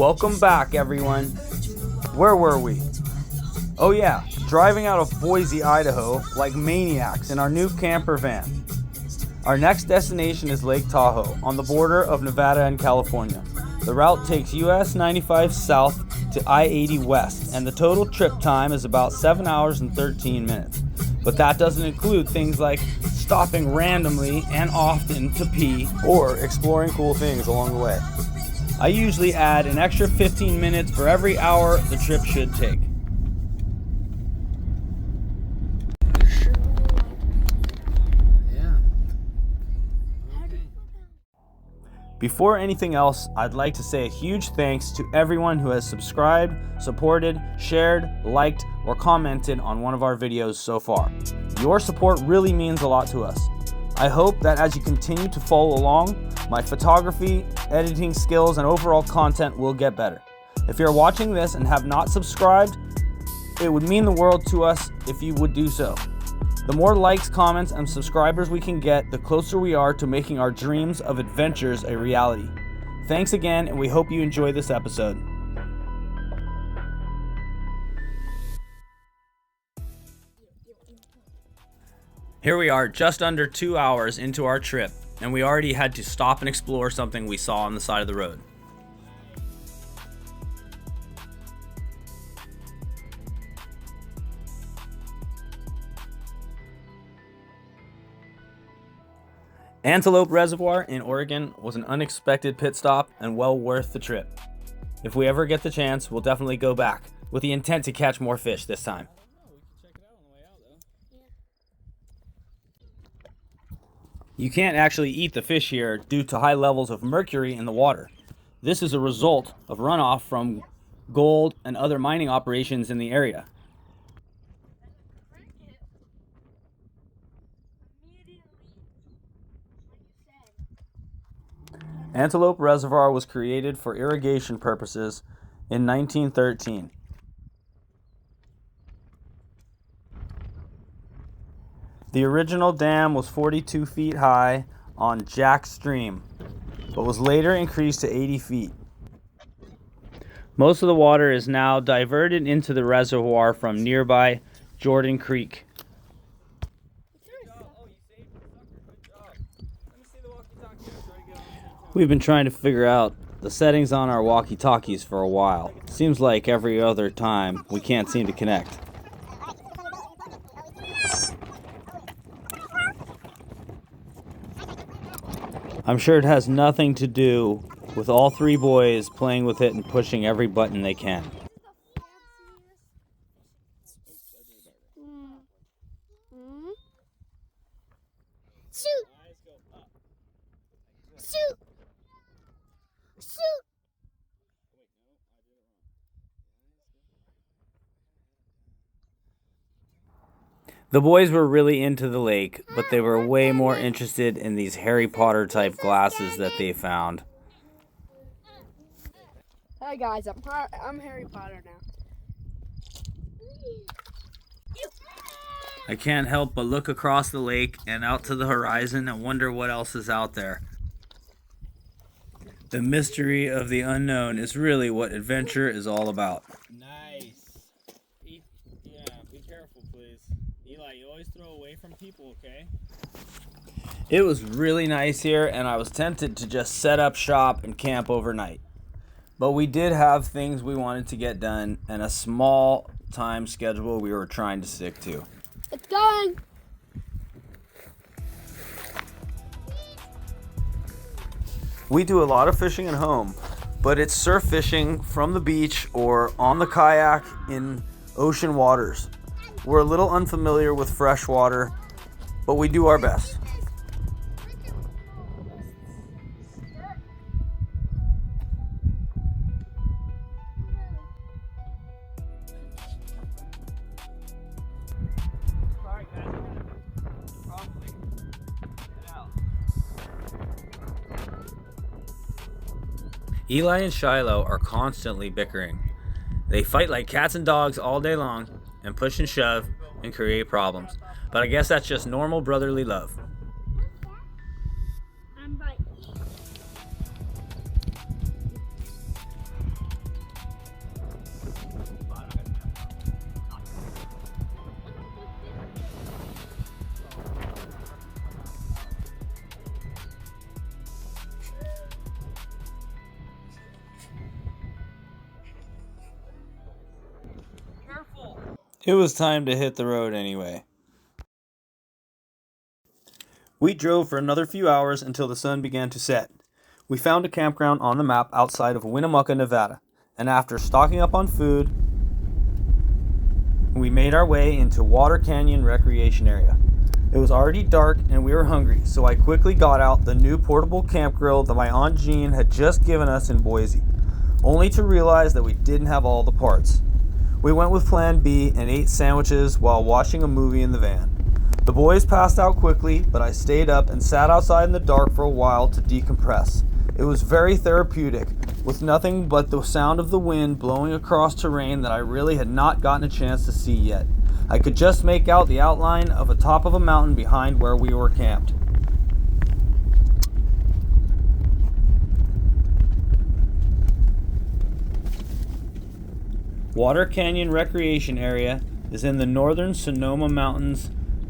Welcome back, everyone. Where were we? Oh yeah, driving out of Boise, Idaho like maniacs in our new camper van. Our next destination is Lake Tahoe, on the border of Nevada and California. The route takes US 95 south to I-80 west, and the total trip time is about 7 hours and 13 minutes. But that doesn't include things like stopping randomly and often to pee or exploring cool things along the way. I usually add an extra 15 minutes for every hour the trip should take. Before anything else, I'd like to say a huge thanks to everyone who has subscribed, supported, shared, liked, or commented on one of our videos so far. Your support really means a lot to us. I hope that as you continue to follow along, my photography, editing skills, and overall content will get better. If you're watching this and have not subscribed, it would mean the world to us if you would do so. The more likes, comments, and subscribers we can get, the closer we are to making our dreams of adventures a reality. Thanks again, and we hope you enjoy this episode. Here we are, just under 2 hours into our trip, and we already had to stop and explore something we saw on the side of the road. Antelope Reservoir in Oregon was an unexpected pit stop and well worth the trip. If we ever get the chance, we'll definitely go back, with the intent to catch more fish this time. You can't actually eat the fish here due to high levels of mercury in the water. This is a result of runoff from gold and other mining operations in the area. Antelope Reservoir was created for irrigation purposes in 1913. The original dam was 42 feet high on Jack Stream, but was later increased to 80 feet. Most of the water is now diverted into the reservoir from nearby Jordan Creek. We've been trying to figure out the settings on our walkie-talkies for a while. Seems like every other time we can't seem to connect. I'm sure it has nothing to do with all three boys playing with it and pushing every button they can. Shoot! Shoot! Shoot! The boys were really into the lake, but they were way more interested in these Harry Potter type glasses that they found. Hey guys, I'm Harry Potter now. I can't help but look across the lake and out to the horizon and wonder what else is out there. The mystery of the unknown is really what adventure is all about. Nice. Yeah, be careful, please. Eli, you always throw away from people, okay? It was really nice here, and I was tempted to just set up shop and camp overnight. But we did have things we wanted to get done and a small time schedule we were trying to stick to. It's going! We do a lot of fishing at home, but it's surf fishing from the beach or on the kayak in ocean waters. We're a little unfamiliar with fresh water, but we do our best. Eli and Shiloh are constantly bickering. They fight like cats and dogs all day long and push and shove and create problems. But I guess that's just normal brotherly love. It was time to hit the road anyway. We drove for another few hours until the sun began to set. We found a campground on the map outside of Winnemucca, Nevada, and after stocking up on food, we made our way into Water Canyon Recreation Area. It was already dark and we were hungry, so I quickly got out the new portable camp grill that my Aunt Jean had just given us in Boise, only to realize that we didn't have all the parts. We went with Plan B and ate sandwiches while watching a movie in the van. The boys passed out quickly, but I stayed up and sat outside in the dark for a while to decompress. It was very therapeutic, with nothing but the sound of the wind blowing across terrain that I really had not gotten a chance to see yet. I could just make out the outline of the top of a mountain behind where we were camped. Water Canyon Recreation Area is in the northern Sonoma Mountains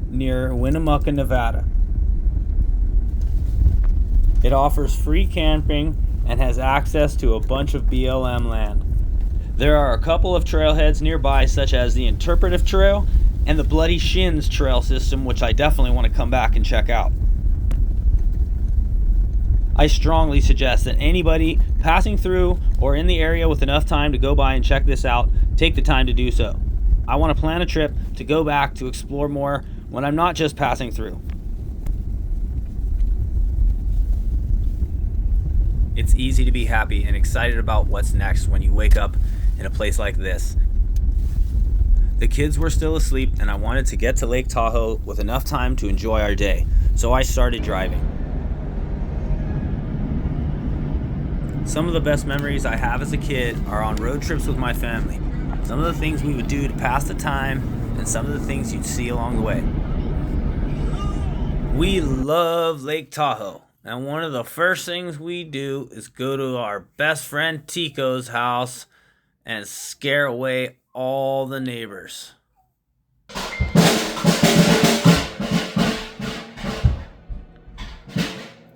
near Winnemucca, Nevada. It offers free camping and has access to a bunch of BLM land. There are a couple of trailheads nearby, such as the Interpretive Trail and the Bloody Shins trail system, which I definitely want to come back and check out. I strongly suggest that anybody passing through or in the area with enough time to go by and check this out, take the time to do so. I want to plan a trip to go back to explore more when I'm not just passing through. It's easy to be happy and excited about what's next when you wake up in a place like this. The kids were still asleep and I wanted to get to Lake Tahoe with enough time to enjoy our day, so I started driving. Some of the best memories I have as a kid are on road trips with my family. Some of the things we would do to pass the time and some of the things you'd see along the way. We love Lake Tahoe, and one of the first things we do is go to our best friend Tico's house and scare away all the neighbors.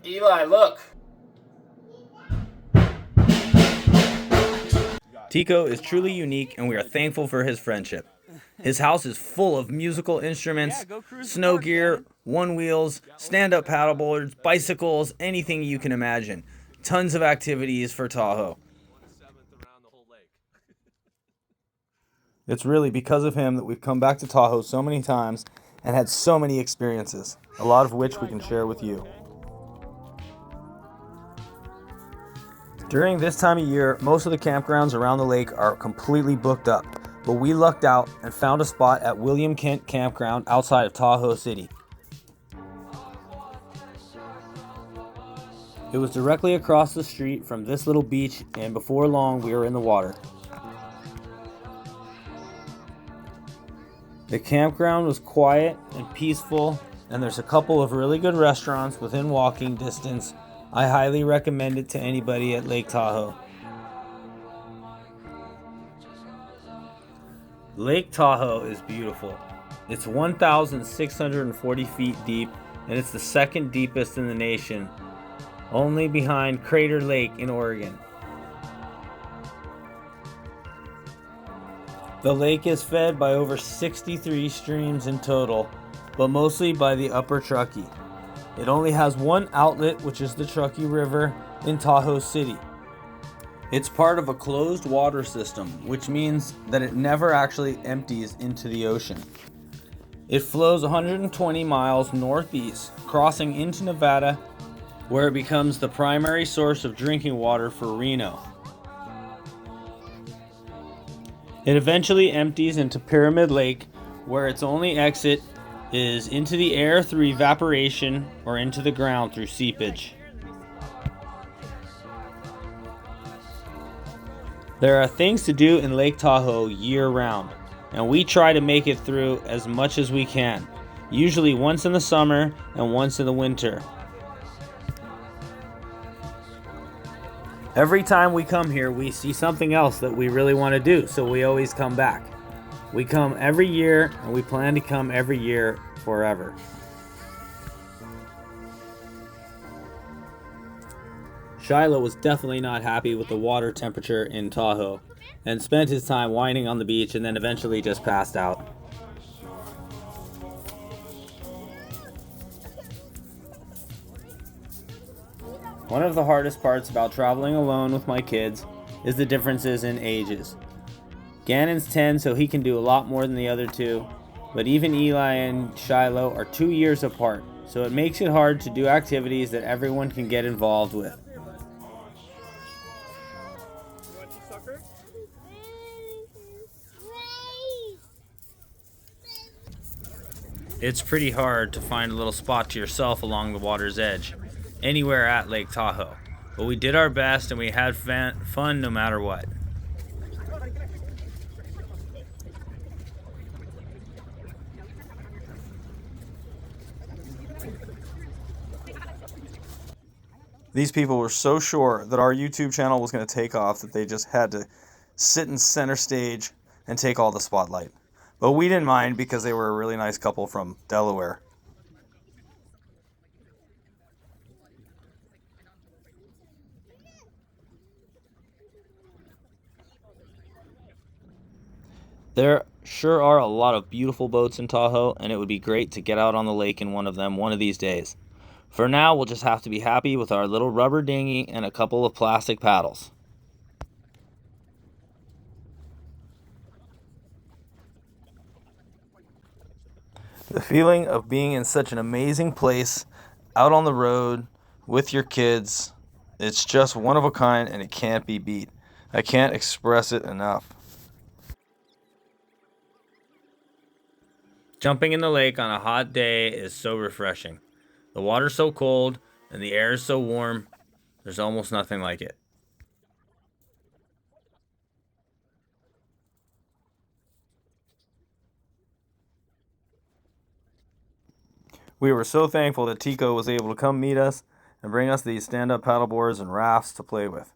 Eli, look! Tico is truly unique and we are thankful for his friendship. His house is full of musical instruments, snow gear, one wheels, stand-up paddleboards, bicycles, anything you can imagine. Tons of activities for Tahoe. It's really because of him that we've come back to Tahoe so many times and had so many experiences, a lot of which we can share with you. During this time of year, most of the campgrounds around the lake are completely booked up, but we lucked out and found a spot at William Kent Campground outside of Tahoe City. It was directly across the street from this little beach, and before long we were in the water. The campground was quiet and peaceful, and there's a couple of really good restaurants within walking distance. I highly recommend it to anybody at Lake Tahoe. Lake Tahoe is beautiful. It's 1,640 feet deep, and it's the second deepest in the nation, only behind Crater Lake in Oregon. The lake is fed by over 63 streams in total, but mostly by the Upper Truckee. It only has one outlet, which is the Truckee River in Tahoe City. It's part of a closed water system, which means that it never actually empties into the ocean. It flows 120 miles northeast, crossing into Nevada, where it becomes the primary source of drinking water for Reno. It eventually empties into Pyramid Lake, where its only exit is into the air through evaporation or into the ground through seepage. There are things to do in Lake Tahoe year-round, and we try to make it through as much as we can, usually once in the summer and once in the winter. Every time we come here, we see something else that we really want to do, so we always come back. We come every year, and we plan to come every year forever. Shiloh was definitely not happy with the water temperature in Tahoe, and spent his time whining on the beach and then eventually just passed out. One of the hardest parts about traveling alone with my kids is the differences in ages. Gannon's 10, so he can do a lot more than the other two, but even Eli and Shiloh are 2 years apart, so it makes it hard to do activities that everyone can get involved with. It's pretty hard to find a little spot to yourself along the water's edge, anywhere at Lake Tahoe, but we did our best and we had fun no matter what. These people were so sure that our YouTube channel was going to take off that they just had to sit in center stage and take all the spotlight. But we didn't mind because they were a really nice couple from Delaware. There sure are a lot of beautiful boats in Tahoe, and it would be great to get out on the lake in one of them one of these days. For now, we'll just have to be happy with our little rubber dinghy and a couple of plastic paddles. The feeling of being in such an amazing place, out on the road, with your kids, it's just one of a kind and it can't be beat. I can't express it enough. Jumping in the lake on a hot day is so refreshing. The water's so cold and the air is so warm, there's almost nothing like it. We were so thankful that Tico was able to come meet us and bring us these stand-up paddleboards and rafts to play with.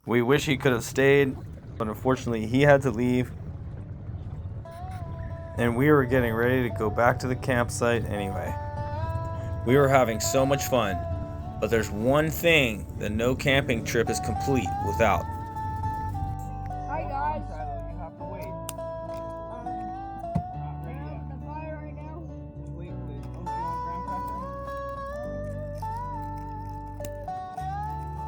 We wish he could have stayed, but unfortunately he had to leave, and we were getting ready to go back to the campsite anyway. We were having so much fun, but there's one thing that no camping trip is complete without. Hi guys. You have to wait. We're not ready yet. The fire right now. Wait, please. Oh, do you want graham cracker?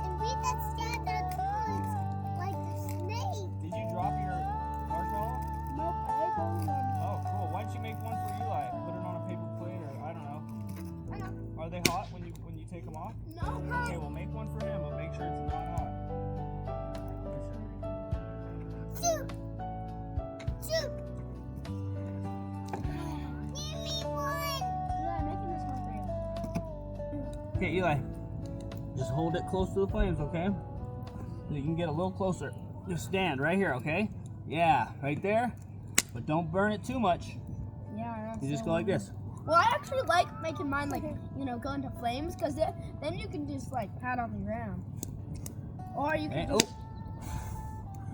And we just got the claws like a snake. Did you drop your marshmallow? Nope, I don't know. Oh, cool. Why don't you make one for Eli? Put it on a paper plate or I don't know. I know. Are they hot when you take them off? No. Okay, well make one for him, but make sure it's not hot. Shoot. Shoot. Give me one. Yeah, I'm making this one for you. Okay, Eli. Just hold it close to the flames, okay? So you can get a little closer. Just stand right here, okay? Yeah, right there. But don't burn it too much. Yeah. You just go like this. Well, I actually like making mine like, go into flames because then you can just like pat on the ground. Or you can. Okay.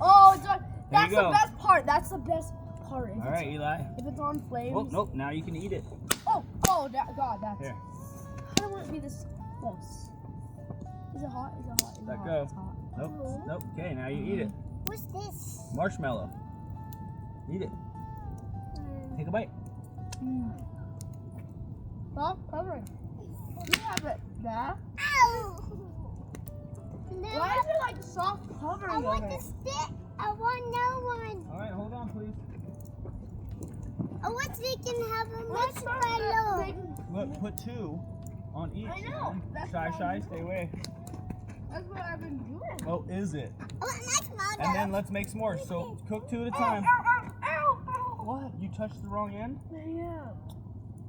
Oh, it's on, that's you the go. best part. That's the best part. All right, Eli. If it's on flames. Oh, nope. Now you can eat it. God, that's. Here. I don't want to be this close. Is it hot? Is it hot? Is Let it hot? go. It's hot. Nope. Nope. Okay, now you eat it. What's this? Marshmallow. Eat it. Take a bite. Soft covering. You have it there. Ow! Why is it like soft covering? I want over the it? stick. I want no one. All right, hold on, please. I want we can have a Let's start marshmallow. making- Look, put 2 on each. I know. man. That's Shy, what shy, I'm stay away. That's what I've been doing. Oh, is it? I want marshmallow. And then let's make s'mores. So cook 2 at a Ow, time. ow, ow, ow. What? You touched the wrong end? Yeah.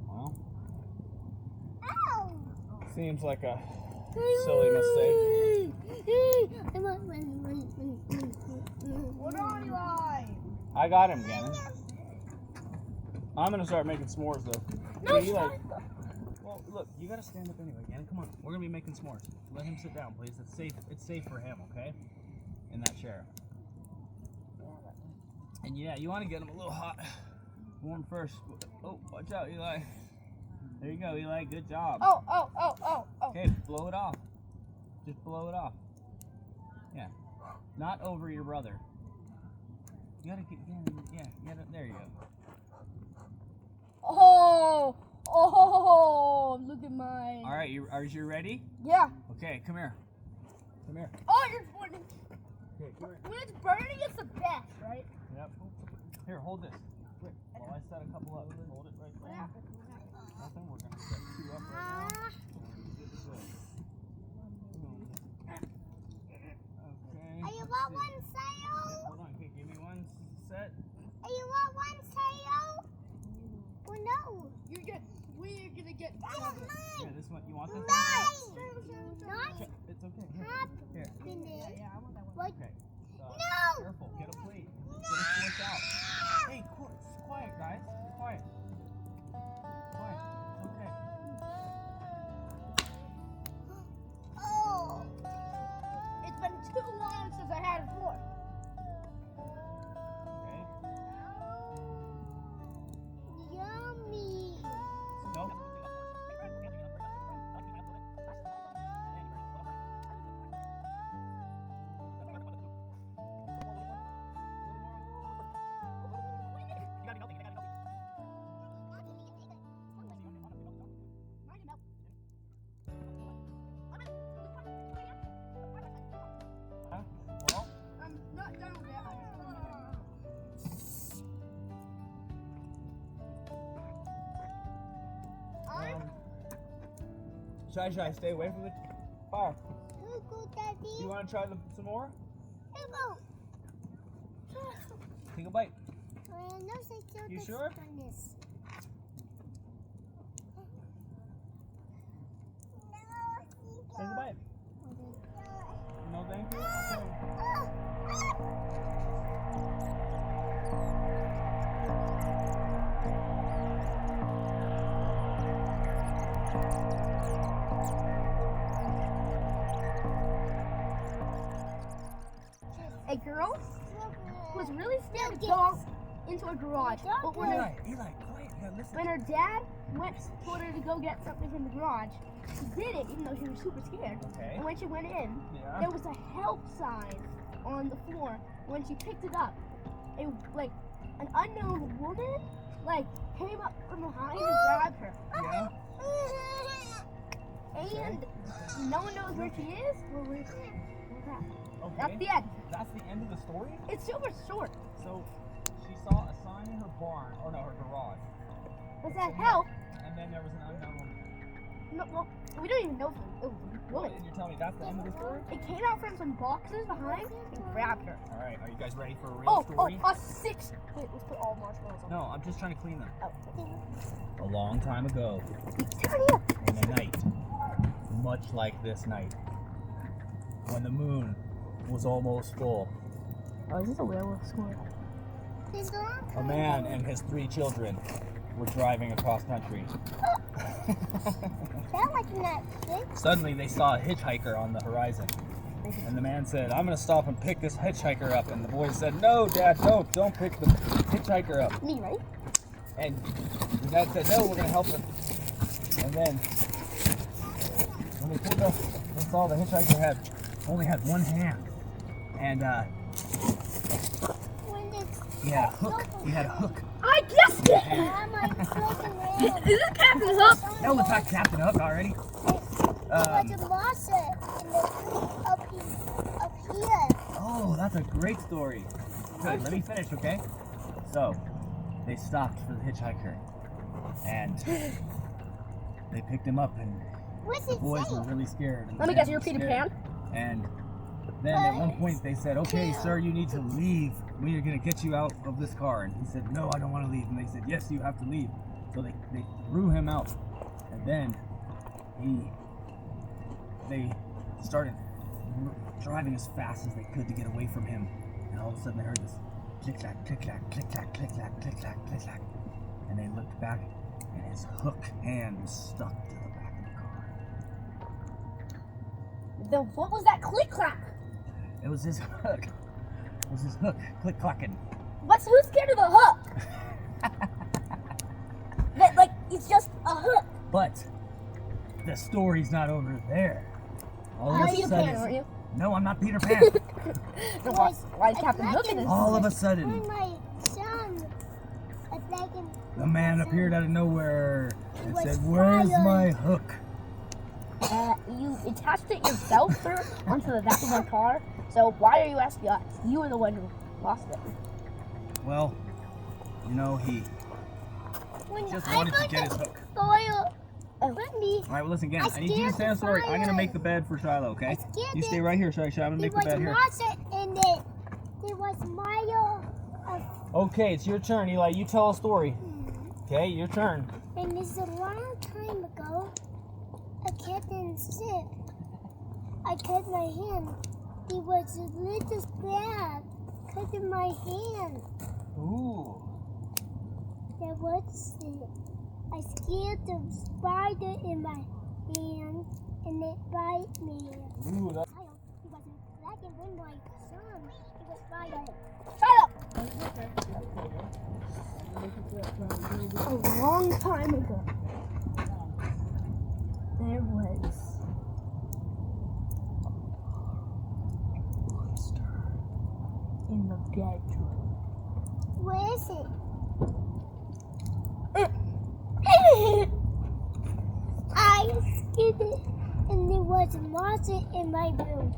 Well, Ow! seems like a silly mistake. What on, Eli? I got him, Gannon. I'm gonna start making s'mores though. No, Hey, Eli. stop. Well, look, you gotta stand up anyway, Gannon. Come on, we're gonna be making s'mores. Let him sit down, please. It's safe. It's safe for him, okay? In that chair. And yeah, you want to get him a little hot, warm first. Oh, watch out, Eli. There you go, Eli. Good job. Oh. Okay, blow it off. Just blow it off. Yeah. Not over your brother. You gotta get, yeah, there you go. Oh, look at mine. All right, are you ready? Yeah. Okay, come here. Come here. Oh, you're burning. Okay, come here. When it's burning, it's the best, right? Yep. Here, hold this. Quick, while I set a couple up. Hold it right there. Nothing. We're gonna set 2 up right now. Okay. Are you want one sail? Hold on. Okay, give me one set. Are you want one sail? Oh no. We're gonna get. That's Here, mine. this one. You want this one? Mine. Not It's okay. Here. Here. happening. Yeah, I want that one. What? Okay. No. Careful. Get a plate. Get a fork out. Hey, quiet, guys. Quiet. Quiet. It's okay. Oh. It's been too long since I had a fork. Okay. Yummy. No. Well, I'm not done with that. Shy, stay away from the fire. Go, Daddy. You want to try some more? Go. Take a bite. You You sure? Take a bite. No, thank you. Okay. A girl was really scared to go into a garage. But when her, Eli, quiet. Yeah, listen. when her dad told her to go get something from the garage, she did it even though she was super scared. Okay. And when she went in, Yeah. there was a help sign on the floor. When she picked it up, an unknown woman came up from behind and grabbed her. Yeah. And no one knows where she is. Okay. That's the end. That's the end of the story? It's super short. So, she saw a sign in her barn, or no, her garage. It said help. And then there was an unknown woman. No, well, we don't even know if it was a woman. And you're telling me that's the end of the story? It came out from some boxes behind and grabbed her. All right, are you guys ready for a real story? A 6. Wait, let's put all marshmallows on. No, I'm just trying to clean them. Oh. A long time ago, Turn here. in a night, much like this night, when the moon was almost full, Oh, is this a werewolf story? a man and his 3 children were driving across country. Suddenly, they saw a hitchhiker on the horizon. And the man said, "I'm going to stop and pick this hitchhiker up." And the boys said, "No, Dad, don't pick the hitchhiker up." Me, right? And the dad said, "No, we're going to help him." And then, when they pulled up, they saw the hitchhiker only had one hand. And he had a hook. He had a hook. I guessed it! Is it Captain Hook? No, it's not Captain Hook already. Oh, that's a great story. Good, let me finish, okay? So, they stopped for the hitchhiker. And they picked him up, and the boys were really scared. And Let me guess, you're Peter Pan? And then at one point they said, "Okay, sir, you need to leave. We are going to get you out of this car." And he said, "No, I don't want to leave." And they said, "Yes, you have to leave." So they threw him out. And then they started driving as fast as they could to get away from him. And all of a sudden they heard this click-clack, click-clack, click-clack, click-clack, click-clack, click-clack. And they looked back, and his hook hand was stuck to the back of the car. Then what was that click-clack? It was his hook. It was his hook, click-clacking. Who's scared of the hook? It's just a hook. But the story's not over there. All You're of a Peter sudden, Pan, aren't you? no, I'm not Peter Pan. Then why is Captain Hook in this? All of a sudden, My son, the man appeared out of nowhere, It I was said, where's fire. my hook? You attached it yourself, sir, onto the back of my car. So why are you asking us? You were the one who lost it. Well, you know, he When just I wanted to put get the his hook. Fire. Oh. Wendy, All right, well, listen again. I I need you to scared stand the sorry. I'm gonna fire. make the bed for Shiloh, okay? I scared You stay it. right here, Shiloh. I'm gonna There make the was bed here. monster in it. There was Mario. Okay, it's your turn, Eli. You tell a story. Okay, your turn. And this is a long time ago. A kitten sick. I cut my hand. There was a little stab cut in my hand. Ooh. There was it. I scared the spider in my hand and it bite me. Ooh, that. It was black and when my son. It was spider. A long time ago, there was a monster in the bedroom. Where is it? I scared it and there was a monster in my room.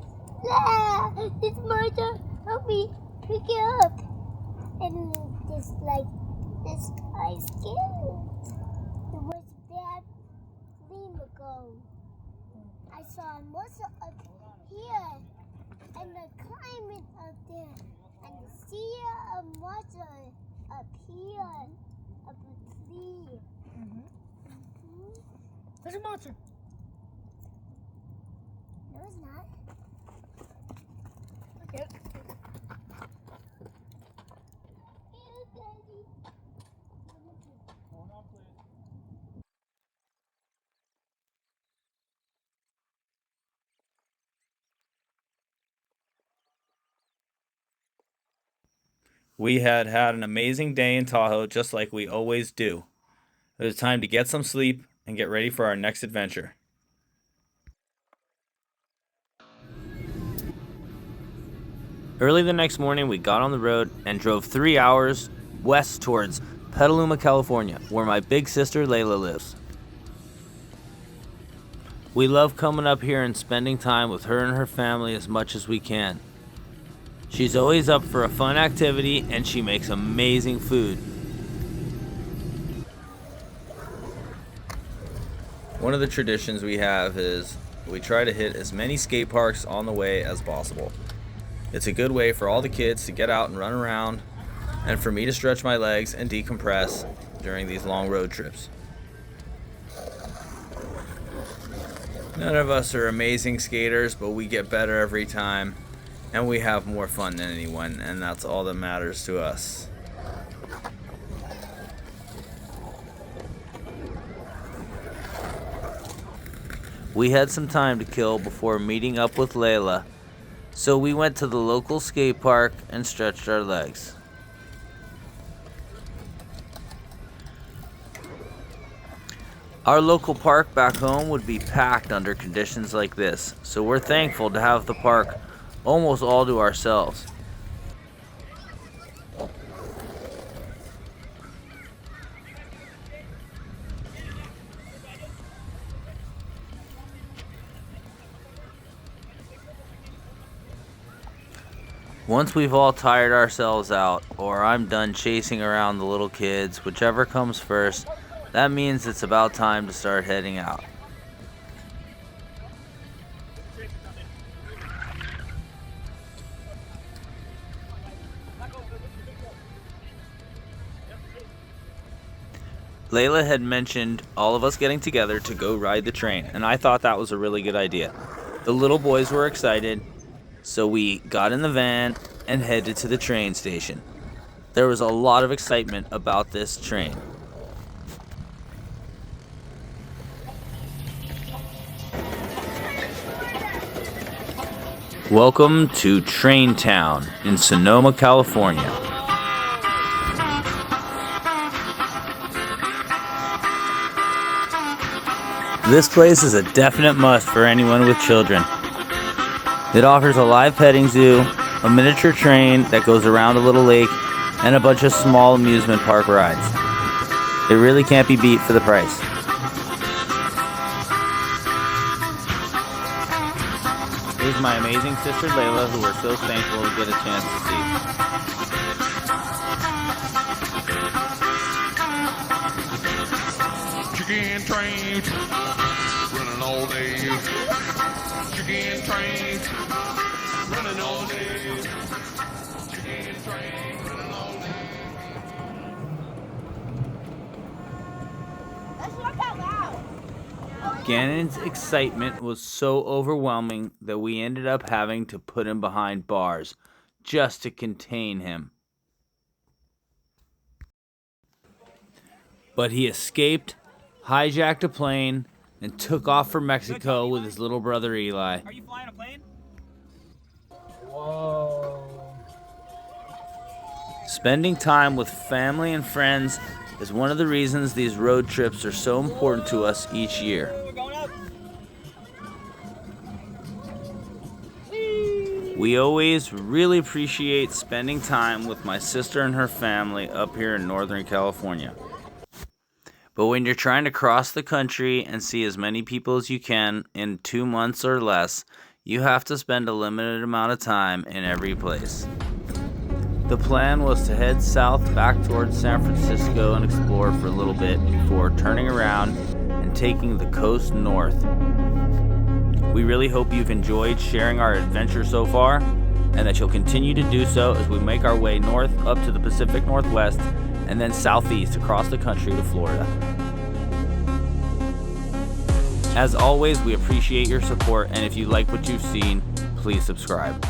Ah, this monster help me pick it up. And this I scared it. It was bad dream ago. I saw a monster up here and the climbing up there and see a monster up here up a tree. There's a monster. No, it's not. Okay. We had an amazing day in Tahoe, just like we always do. It was time to get some sleep and get ready for our next adventure. Early the next morning, we got on the road and drove 3 hours west towards Petaluma, California, where my big sister Layla lives. We love coming up here and spending time with her and her family as much as we can. She's always up for a fun activity and she makes amazing food. One of the traditions we have is we try to hit as many skate parks on the way as possible. It's a good way for all the kids to get out and run around, and for me to stretch my legs and decompress during these long road trips. None of us are amazing skaters, but we get better every time, and we have more fun than anyone, and that's all that matters to us. We had some time to kill before meeting up with Layla, so we went to the local skate park and stretched our legs. Our local park back home would be packed under conditions like this, so we're thankful to have the park almost all to ourselves. Once we've all tired ourselves out, or I'm done chasing around the little kids, whichever comes first, that means it's about time to start heading out. Layla had mentioned all of us getting together to go ride the train, and I thought that was a really good idea. The little boys were excited, so we got in the van and headed to the train station. There was a lot of excitement about this train. Welcome to Train Town in Sonoma, California. This place is a definite must for anyone with children. It offers a live petting zoo, a miniature train that goes around a little lake, and a bunch of small amusement park rides. It really can't be beat for the price. Here's my amazing sister Layla, who we're so thankful to get a chance to see. Chicken trains running all day. Chicken trains running all day. Chicken trains running all day. That's not that loud. Gannon's excitement was so overwhelming that we ended up having to put him behind bars just to contain him. But he escaped, hijacked a plane, and took off for Mexico with his little brother Eli. Are you flying a plane? Spending time with family and friends is one of the reasons these road trips are so important to us each year. We're going up. We always really appreciate spending time with my sister and her family up here in Northern California. But when you're trying to cross the country and see as many people as you can in 2 months or less, you have to spend a limited amount of time in every place. The plan was to head south back towards San Francisco and explore for a little bit before turning around and taking the coast north. We really hope you've enjoyed sharing our adventure so far, and that you'll continue to do so as we make our way north up to the Pacific Northwest and then southeast across the country to Florida. As always, we appreciate your support, and if you like what you've seen, please subscribe.